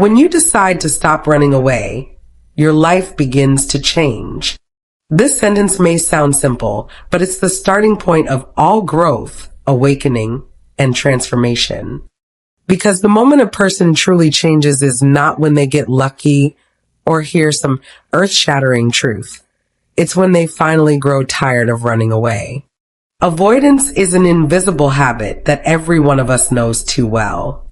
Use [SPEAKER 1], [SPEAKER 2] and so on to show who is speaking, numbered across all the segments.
[SPEAKER 1] When you decide to stop running away, your life begins to change. This sentence may sound simple, but it's the starting point of all growth, awakening, and transformation. Because the moment a person truly changes is not when they get lucky or hear some earth-shattering truth. It's when they finally grow tired of running away. Avoidance is an invisible habit that every one of us knows too well.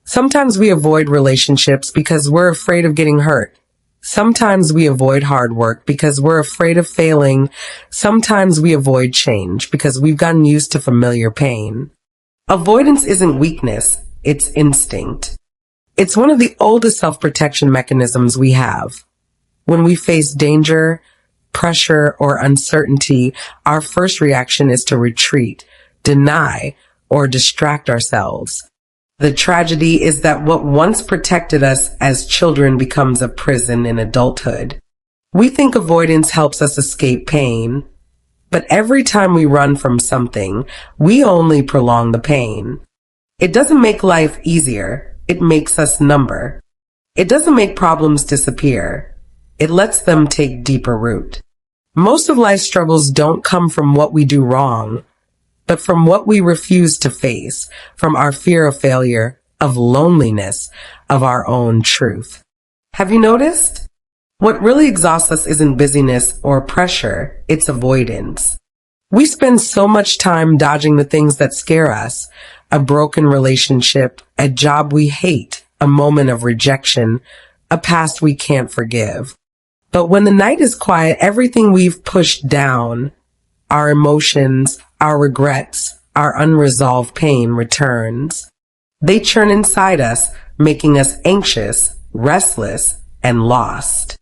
[SPEAKER 1] Sometimes we avoid relationships because we're afraid of getting hurt. Sometimes we avoid hard work because we're afraid of failing. Sometimes we avoid change because we've gotten used to familiar pain. Avoidance isn't weakness, it's instinct. It's one of the oldest self-protection mechanisms we have. When we face danger, pressure, or uncertainty, our first reaction is to retreat, deny, or distract ourselves. The tragedy is that what once protected us as children becomes a prison in adulthood. We think avoidance helps us escape pain, but every time we run from something, we only prolong the pain. It doesn't make life easier, it makes us number. It doesn't make problems disappear, it lets them take deeper root. Most of life's struggles don't come from what we do wrong, but from what we refuse to face, from our fear of failure, of loneliness, of our own truth. Have you noticed? What really exhausts us isn't busyness or pressure, it's avoidance. We spend so much time dodging the things that scare us, a broken relationship, a job we hate, a moment of rejection, a past we can't forgive. But when the night is quiet, everything we've pushed down, our emotions, our regrets, our unresolved pain returns. They churn inside us, making us anxious, restless, and lost.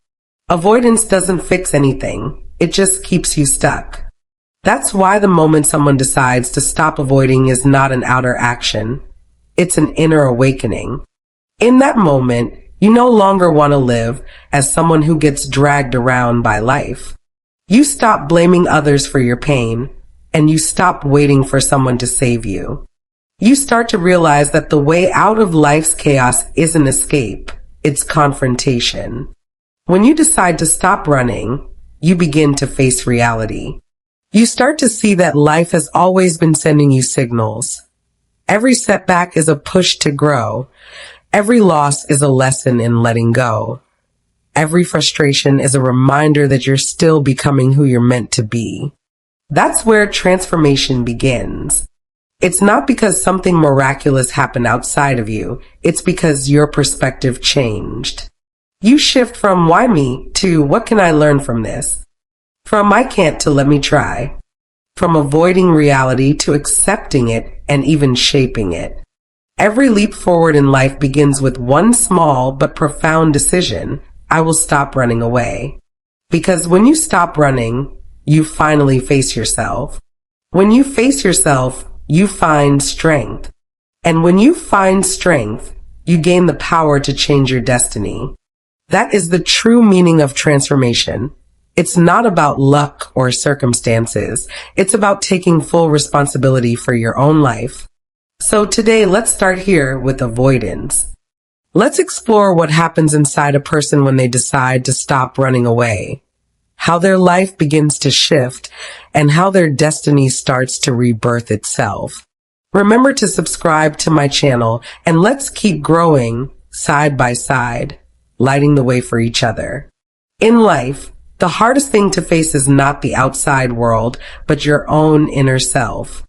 [SPEAKER 1] Avoidance doesn't fix anything. It just keeps you stuck. That's why the moment someone decides to stop avoiding is not an outer action. It's an inner awakening. In that moment, you no longer want to live as someone who gets dragged around by life. You stop blaming others for your pain, and you stop waiting for someone to save you. You start to realize that the way out of life's chaos isn't escape, it's confrontation. When you decide to stop running, you begin to face reality. You start to see that life has always been sending you signals. Every setback is a push to grow. Every loss is a lesson in letting go. Every frustration is a reminder that you're still becoming who you're meant to be. That's where transformation begins. It's not because something miraculous happened outside of you. It's because your perspective changed. You shift from why me to what can I learn from this? From I can't to let me try. From avoiding reality to accepting it and even shaping it. Every leap forward in life begins with one small but profound decision. I will stop running away. Because when you stop running, you finally face yourself. When you face yourself, you find strength. And when you find strength, you gain the power to change your destiny. That is the true meaning of transformation. It's not about luck or circumstances. It's about taking full responsibility for your own life. So today, let's start here with avoidance. Let's explore what happens inside a person when they decide to stop running away, how their life begins to shift, and how their destiny starts to rebirth itself. Remember to subscribe to my channel, and let's keep growing side by side, lighting the way for each other. In life, the hardest thing to face is not the outside world, but your own inner self.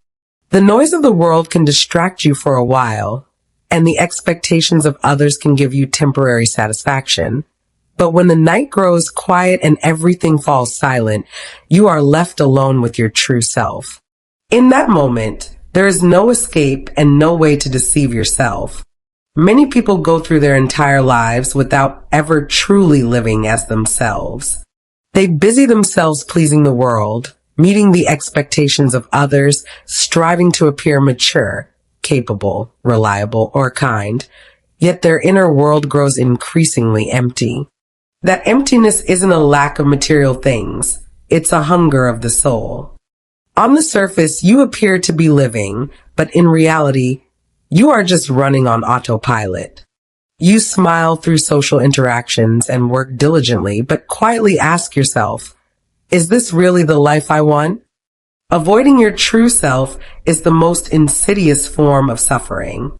[SPEAKER 1] The noise of the world can distract you for a while, and the expectations of others can give you temporary satisfaction. But when the night grows quiet and everything falls silent, you are left alone with your true self. In that moment, there is no escape and no way to deceive yourself. Many people go through their entire lives without ever truly living as themselves. They busy themselves pleasing the world, meeting the expectations of others, striving to appear mature, capable, reliable, or kind, yet their inner world grows increasingly empty. That emptiness isn't a lack of material things, it's a hunger of the soul. On the surface, you appear to be living, but in reality, you are just running on autopilot. You smile through social interactions and work diligently, but quietly ask yourself, is this really the life I want? Avoiding your true self is the most insidious form of suffering.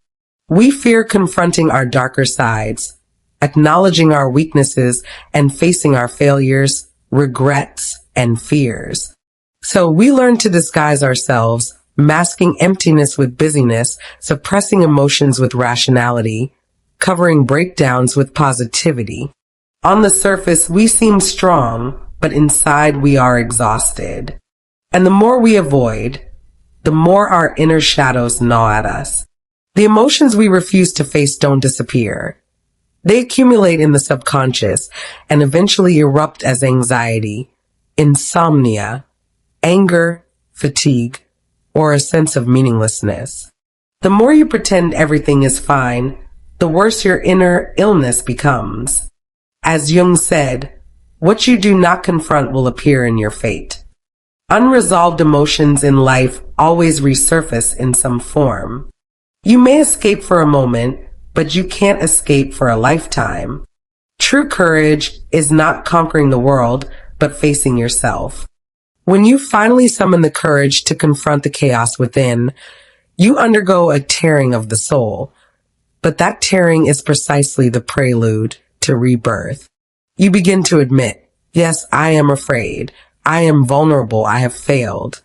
[SPEAKER 1] We fear confronting our darker sides, acknowledging our weaknesses, and facing our failures, regrets, and fears. So we learn to disguise ourselves, masking emptiness with busyness, suppressing emotions with rationality, covering breakdowns with positivity. On the surface, we seem strong, but inside we are exhausted. And the more we avoid, the more our inner shadows gnaw at us. The emotions we refuse to face don't disappear. They accumulate in the subconscious and eventually erupt as anxiety, insomnia, anger, fatigue, or a sense of meaninglessness. The more you pretend everything is fine, the worse your inner illness becomes. As Jung said, what you do not confront will appear in your fate. Unresolved emotions in life always resurface in some form. You may escape for a moment, but you can't escape for a lifetime. True courage is not conquering the world, but facing yourself. When you finally summon the courage to confront the chaos within, you undergo a tearing of the soul. But that tearing is precisely the prelude to rebirth. You begin to admit, yes, I am afraid. I am vulnerable. I have failed.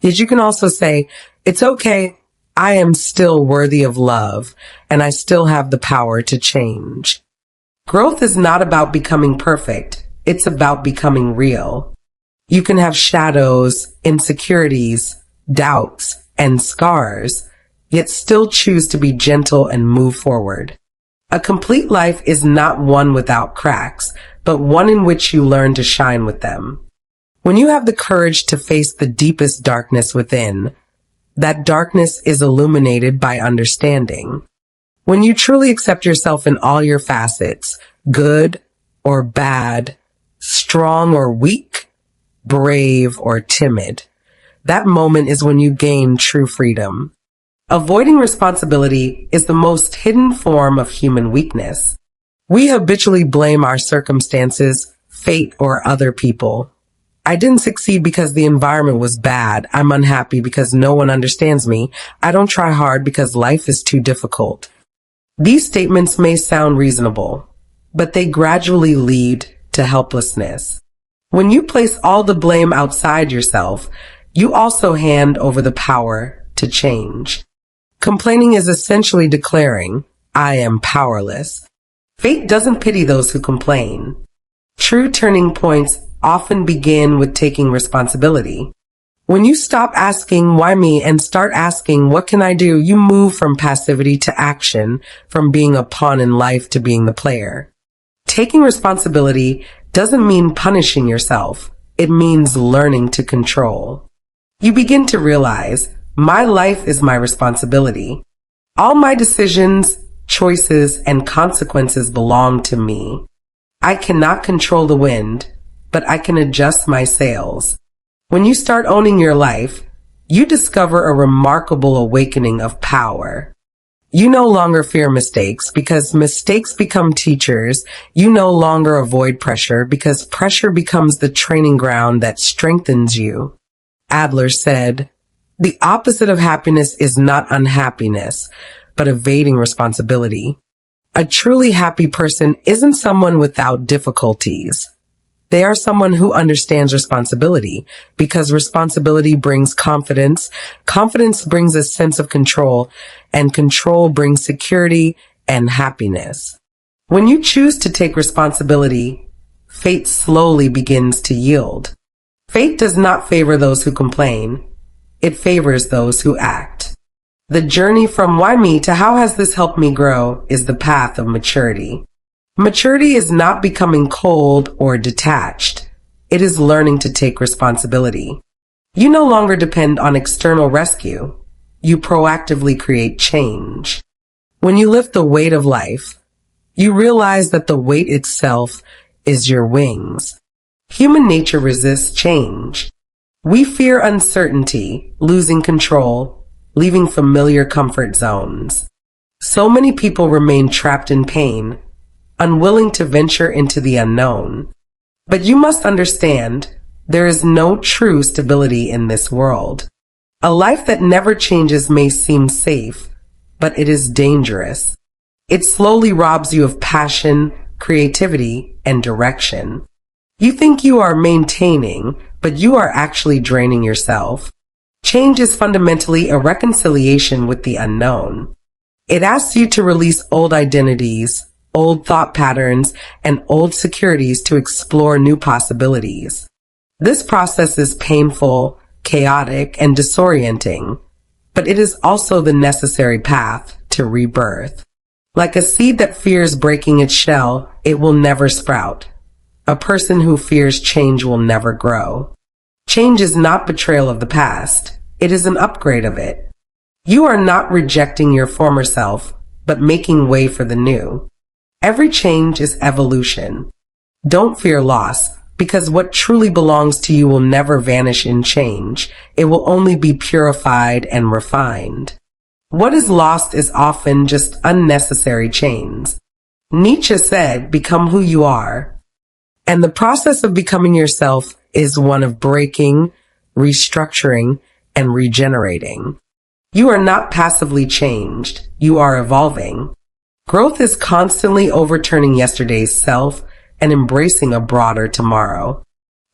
[SPEAKER 1] Yet you can also say, it's okay. I am still worthy of love, and I still have the power to change. Growth is not about becoming perfect. It's about becoming real. You can have shadows, insecurities, doubts, and scars, yet still choose to be gentle and move forward. A complete life is not one without cracks, but one in which you learn to shine with them. When you have the courage to face the deepest darkness within, that darkness is illuminated by understanding. When you truly accept yourself in all your facets, good or bad, strong or weak, brave or timid, that moment is when you gain true freedom. Avoiding responsibility is the most hidden form of human weakness. We habitually blame our circumstances, fate, or other people. I didn't succeed because the environment was bad. I'm unhappy because no one understands me. I don't try hard because life is too difficult. These statements may sound reasonable, but they gradually lead to helplessness. When you place all the blame outside yourself, you also hand over the power to change. Complaining is essentially declaring, I am powerless. Fate doesn't pity those who complain. True turning points often begin with taking responsibility. When you stop asking, why me, and start asking, what can I do, you move from passivity to action, from being a pawn in life to being the player. Taking responsibility doesn't mean punishing yourself. It means learning to control. You begin to realize, my life is my responsibility. All my decisions, choices, and consequences belong to me. I cannot control the wind, but I can adjust my sails. When you start owning your life, you discover a remarkable awakening of power. You no longer fear mistakes because mistakes become teachers. You no longer avoid pressure because pressure becomes the training ground that strengthens you. Adler said, the opposite of happiness is not unhappiness, but evading responsibility. A truly happy person isn't someone without difficulties. They are someone who understands responsibility because responsibility brings confidence. Confidence brings a sense of control, and control brings security and happiness. When you choose to take responsibility, fate slowly begins to yield. Fate does not favor those who complain. It favors those who act. The journey from why me to how has this helped me grow is the path of maturity. Maturity is not becoming cold or detached. It is learning to take responsibility. You no longer depend on external rescue. You proactively create change. When you lift the weight of life, you realize that the weight itself is your wings. Human nature resists change. We fear uncertainty, losing control, leaving familiar comfort zones. So many people remain trapped in pain, unwilling to venture into the unknown. But you must understand, there is no true stability in this world. A life that never changes may seem safe, but it is dangerous. It slowly robs you of passion, creativity, and direction. You think you are maintaining, but you are actually draining yourself. Change is fundamentally a reconciliation with the unknown. It asks you to release old identities, old thought patterns, and old securities to explore new possibilities. This process is painful, chaotic, and disorienting, but it is also the necessary path to rebirth. Like a seed that fears breaking its shell, it will never sprout. A person who fears change will never grow. Change is not betrayal of the past. It is an upgrade of it. You are not rejecting your former self, but making way for the new. Every change is evolution. Don't fear loss, because what truly belongs to you will never vanish in change. It will only be purified and refined. What is lost is often just unnecessary chains. Nietzsche said, "Become who you are." And the process of becoming yourself is one of breaking, restructuring, and regenerating. You are not passively changed. You are evolving. Growth is constantly overturning yesterday's self and embracing a broader tomorrow.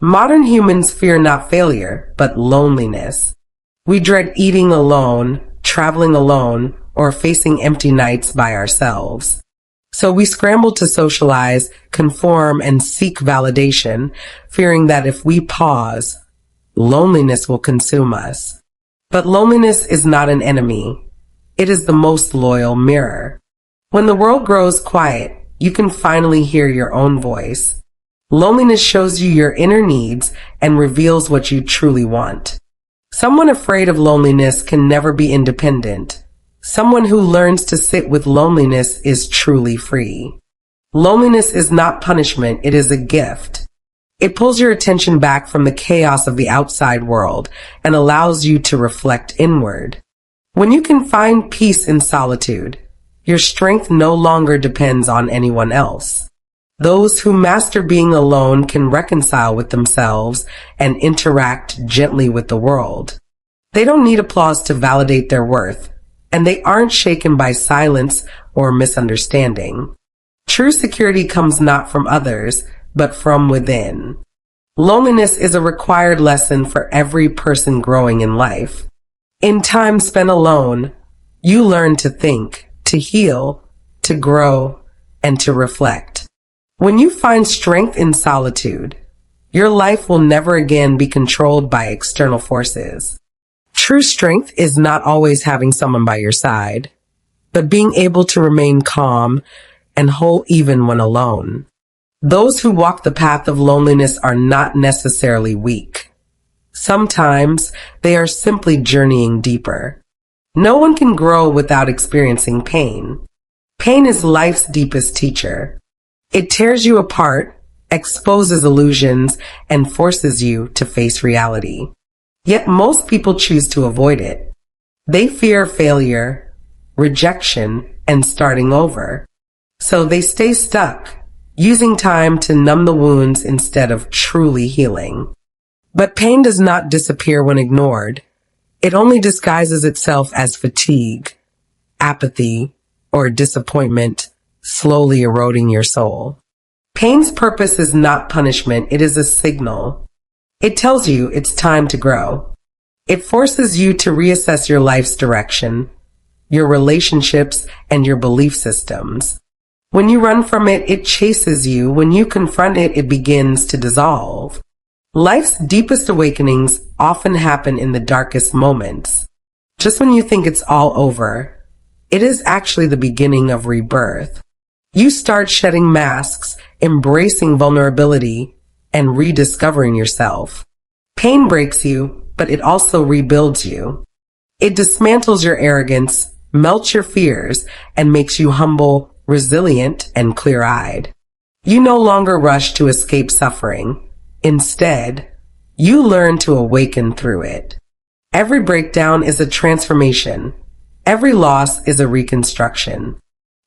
[SPEAKER 1] Modern humans fear not failure, but loneliness. We dread eating alone, traveling alone, or facing empty nights by ourselves. So we scramble to socialize, conform, and seek validation, fearing that if we pause, loneliness will consume us. But loneliness is not an enemy. It is the most loyal mirror. When the world grows quiet, you can finally hear your own voice. Loneliness shows you your inner needs and reveals what you truly want. Someone afraid of loneliness can never be independent. Someone who learns to sit with loneliness is truly free. Loneliness is not punishment, it is a gift. It pulls your attention back from the chaos of the outside world and allows you to reflect inward. When you can find peace in solitude, your strength no longer depends on anyone else. Those who master being alone can reconcile with themselves and interact gently with the world. They don't need applause to validate their worth, and they aren't shaken by silence or misunderstanding. True security comes not from others, but from within. Loneliness is a required lesson for every person growing in life. In time spent alone, you learn to think, to heal, to grow, and to reflect. When you find strength in solitude, your life will never again be controlled by external forces. True strength is not always having someone by your side, but being able to remain calm and whole even when alone. Those who walk the path of loneliness are not necessarily weak. Sometimes they are simply journeying deeper. No one can grow without experiencing pain. Pain is life's deepest teacher. It tears you apart, exposes illusions, and forces you to face reality. Yet most people choose to avoid it. They fear failure, rejection, and starting over. So they stay stuck, using time to numb the wounds instead of truly healing. But pain does not disappear when ignored. It only disguises itself as fatigue, apathy, or disappointment, slowly eroding your soul. Pain's purpose is not punishment, it is a signal. It tells you it's time to grow. It forces you to reassess your life's direction, your relationships, and your belief systems. When you run from it, it chases you. When you confront it, it begins to dissolve. Life's deepest awakenings often happen in the darkest moments. Just when you think it's all over, it is actually the beginning of rebirth. You start shedding masks, embracing vulnerability, and rediscovering yourself. Pain breaks you, but it also rebuilds you. It dismantles your arrogance, melts your fears, and makes you humble, resilient, and clear-eyed. You no longer rush to escape suffering. Instead, you learn to awaken through it. Every breakdown is a transformation. Every loss is a reconstruction.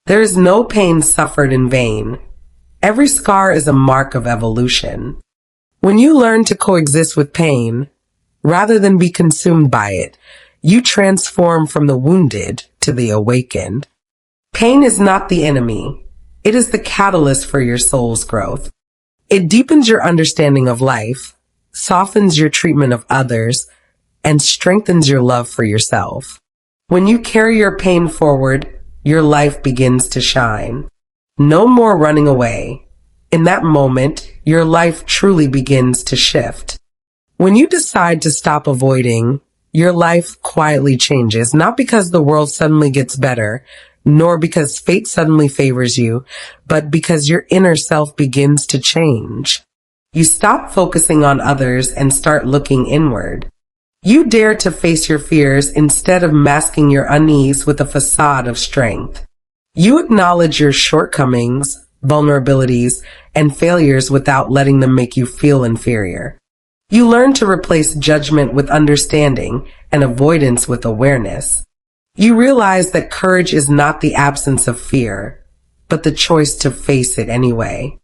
[SPEAKER 1] There is no pain suffered in vain. Every scar is a mark of evolution. When you learn to coexist with pain, rather than be consumed by it, you transform from the wounded to the awakened. Pain is not the enemy. It is the catalyst for your soul's growth. It deepens your understanding of life, softens your treatment of others, and strengthens your love for yourself. When you carry your pain forward, your life begins to shine. No more running away. In that moment, your life truly begins to shift. When you decide to stop avoiding, your life quietly changes, not because the world suddenly gets better, nor because fate suddenly favors you, but because your inner self begins to change. You stop focusing on others and start looking inward. You dare to face your fears instead of masking your unease with a facade of strength. You acknowledge your shortcomings, vulnerabilities, and failures without letting them make you feel inferior. You learn to replace judgment with understanding and avoidance with awareness. You realize that courage is not the absence of fear, but the choice to face it anyway.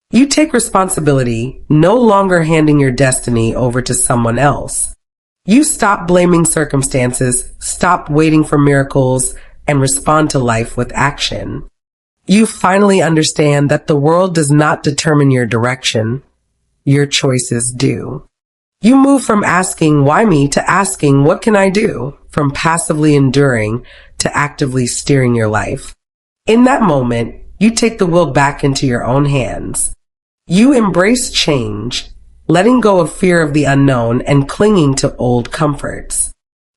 [SPEAKER 1] You take responsibility, no longer handing your destiny over to someone else. You stop blaming circumstances, stop waiting for miracles, and respond to life with action. You finally understand that the world does not determine your direction. Your choices do. You move from asking, why me, to asking, what can I do? From passively enduring to actively steering your life. In that moment, you take the will back into your own hands. You embrace change, letting go of fear of the unknown and clinging to old comforts.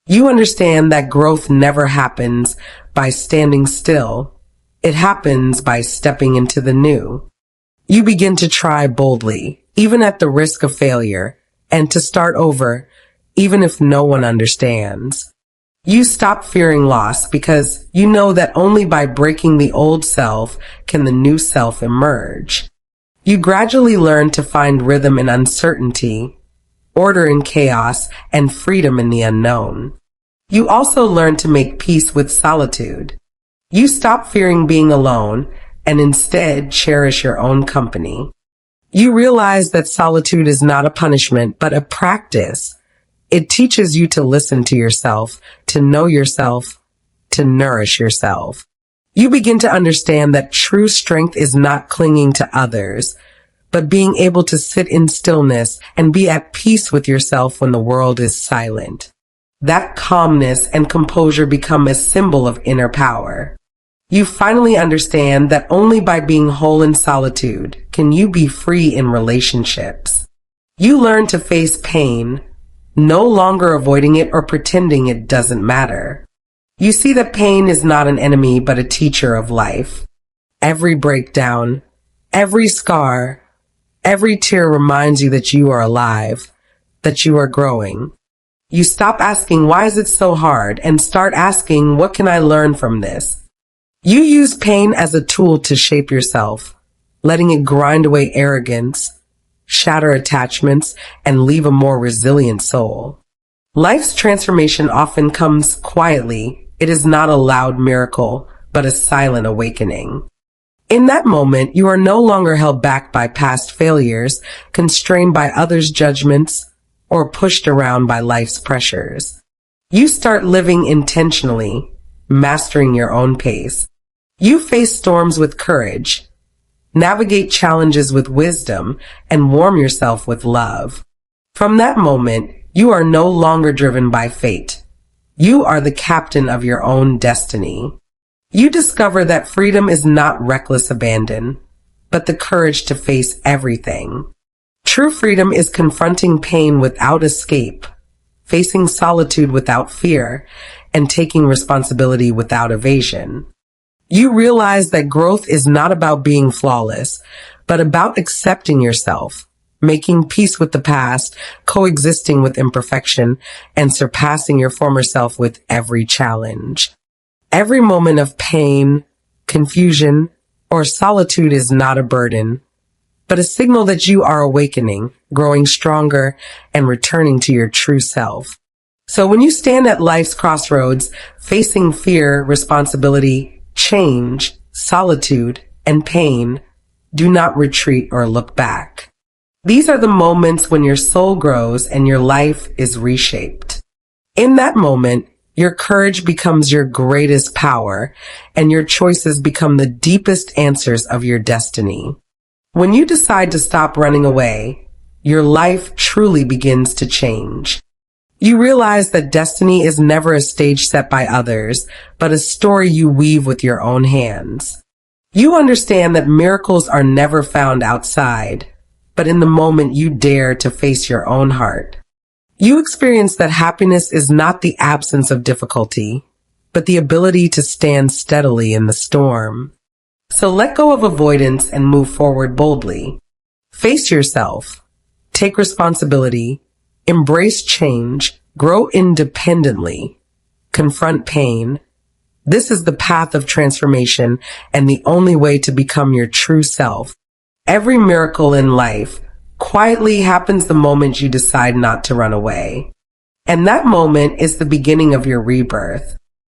[SPEAKER 1] You understand that growth never happens by standing still. It happens by stepping into the new. You begin to try boldly, even at the risk of failure, and to start over, even if no one understands. You stop fearing loss because you know that only by breaking the old self can the new self emerge. You gradually learn to find rhythm in uncertainty, order in chaos, and freedom in the unknown. You also learn to make peace with solitude. You stop fearing being alone and instead cherish your own company. You realize that solitude is not a punishment, but a practice. It teaches you to listen to yourself, to know yourself, to nourish yourself. You begin to understand that true strength is not clinging to others, but being able to sit in stillness and be at peace with yourself when the world is silent. That calmness and composure become a symbol of inner power. You finally understand that only by being whole in solitude can you be free in relationships. You learn to face pain, no longer avoiding it or pretending it doesn't matter. You see that pain is not an enemy but a teacher of life. Every breakdown, every scar, every tear reminds you that you are alive, that you are growing. You stop asking, why is it so hard, and start asking, what can I learn from this? You use pain as a tool to shape yourself, letting it grind away arrogance, shatter attachments, and leave a more resilient soul. Life's transformation often comes quietly. It is not a loud miracle, but a silent awakening. In that moment, you are no longer held back by past failures, constrained by others' judgments, or pushed around by life's pressures. You start living intentionally, mastering your own pace. You face storms with courage, navigate challenges with wisdom, and warm yourself with love. From that moment, you are no longer driven by fate. You are the captain of your own destiny. You discover that freedom is not reckless abandon, but the courage to face everything. True freedom is confronting pain without escape, facing solitude without fear, and taking responsibility without evasion. You realize that growth is not about being flawless, but about accepting yourself, making peace with the past, coexisting with imperfection, and surpassing your former self with every challenge. Every moment of pain, confusion, or solitude is not a burden, but a signal that you are awakening, growing stronger, and returning to your true self. So when you stand at life's crossroads, facing fear, responsibility, change, solitude, and pain, do not retreat or look back. These are the moments when your soul grows and your life is reshaped. In that moment, your courage becomes your greatest power, and your choices become the deepest answers of your destiny. When you decide to stop running away, your life truly begins to change. You realize that destiny is never a stage set by others, but a story you weave with your own hands. You understand that miracles are never found outside, but in the moment you dare to face your own heart. You experience that happiness is not the absence of difficulty, but the ability to stand steadily in the storm. So let go of avoidance and move forward boldly. Face yourself. Take responsibility. Embrace change. Grow independently. Confront pain. This is the path of transformation and the only way to become your true self. Every miracle in life quietly happens the moment you decide not to run away. And that moment is the beginning of your rebirth.